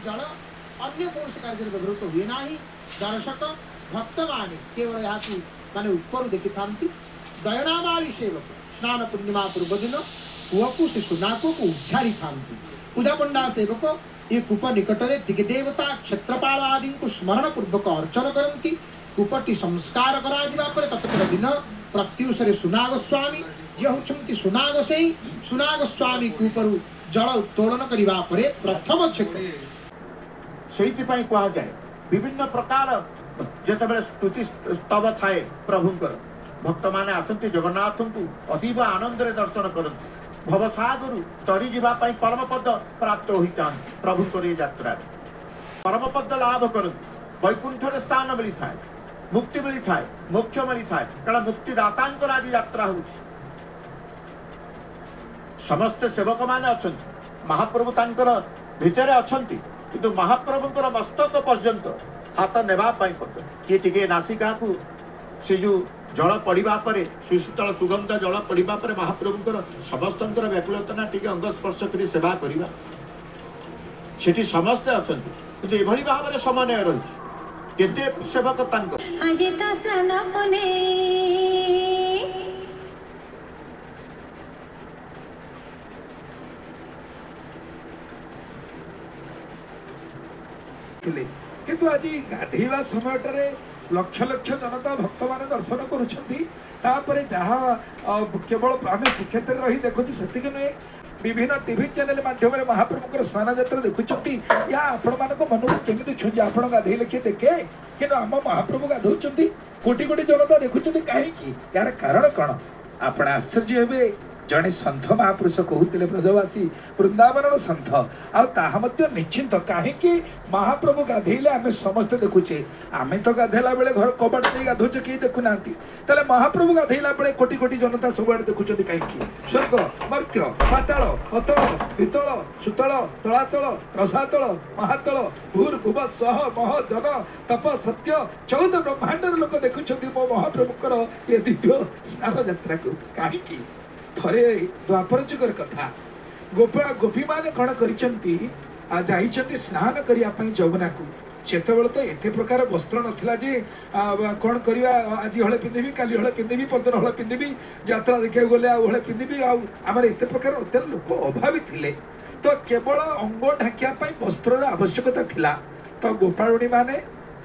जल अन्य कौन कार्य व्यवहृत हुए ना दर्शक भक्त माने केवल यहाँ माने ऊपर देखी था दयनामाली सेवक स्नान पूर्णिमा पूर्व दिन कूपू से सुनाको को उछाड़ी था पूजा पंडा सेवक ये कूप निकट में दिग्देवता क्षेत्रपाल आदि को स्मरण पूर्वक अर्चन करती कूपटी संस्कार कर तत्पर दिन प्रत्युष सुना गोस्वामी जे होती सुना गोसाई सुना गोस्वामी कूपरू जल उत्तोलन करने प्रथम क्षेत्र से कह जाए विभिन्न प्रकार जिते स्तुति स्तव थाए प्रभुंकर भक्त माने आसती जगन्नाथ को अतीब आनंद दर्शन करती भवसागर तरी जावाई परम पद प्राप्त होता प्रभुंकर यात्रा परम पद लाभ करती वैकुंठ स्थान मिली थाए मुक्ति मिली थाए मोक्ष मिली थाए कारण मुक्तिदाता आज यात्रा हो समस्त सेवक माने अछंती महाप्रभु तांकर भितर अछंती किंतु महाप्रभुंकर मस्तक पर्यंत हाथ नेबा पाई पड़े किए टिके नासिका को से जो जल पड़ा पर सुशीतल सुगंध जल पड़ा पर महाप्रभुंकर समस्तंकर व्याकुलता टिके अंग स्पर्श कर सेवा करवा सेठी समस्ते अछंती किंतु एभली भाव में समन्वय रही केते सेवक तांकर किंतु आज गाधेवा समय लक्ष लक्ष जनता भक्त मान दर्शन करुँच केवल आम श्रीक्षेत्र रही देखु से नुहे विभिन्न टीवी चैनल माध्यम महाप्रभुकर स्नान यात्रा देखुं या आपण मान मन को केमी छुंजे आप गाधेले किए देखे कि आम महाप्रभु गाधौंट कोटी कोटी जनता देखुं कहीं यार कारण कौन आप आश्चर्य हे जड़े सन्थ महापुरुष कहते ब्रजवासी वृंदावन सन्थ आश्चित निश्चिंत कहीं महाप्रभु गाधेले आम समस्ते देखुचे आम तो गाधेला बेले घर कबाट नहीं गाधुचे किए देखुना महाप्रभु गाधेला बेले कोटी कोटी जनता सब आड़े देखुं कहीं स्वर्ग मर्त्य पाताल अतल वितल सुतल तलातल रसातल महातल भूर्भुव सह मह जन तप सत्य 14 ब्रह्मांडर लोक देखुं मो महाप्रभुकर ये दिव्य स्नान यात्रा को कहीं थरे द्वापर जुगर कथा गोपा गोपी माने कौन कर स्नान करने जमुना को सेतबेले तो एते प्रकार वस्त्र नथिला जे कौन करवा आज हले पिंधि काली हले पिंधि परदिन हले पिंधि यात्रा देखा गले हले पिंधि आमर एते प्रकार अत्यार लोक अभावी थिले तो केवल अंग ढाकिया वस्त्र आवश्यकता थिला तो गोपाळुणी माने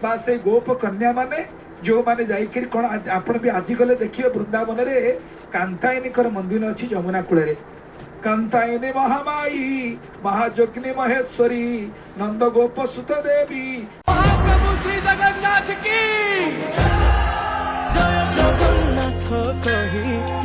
बा से गोप कन्या माने जो माने जाइकरी कौन आपण भी आज गले देखिए वृंदावन रे कांतायनी मंदिर अच्छी जमुना कूल कांतायनी महामाई महाजग्नि महेश्वरी नंद गोप सुत देवी महाप्रभु श्री जगन्नाथ की जय जगन्नाथ कही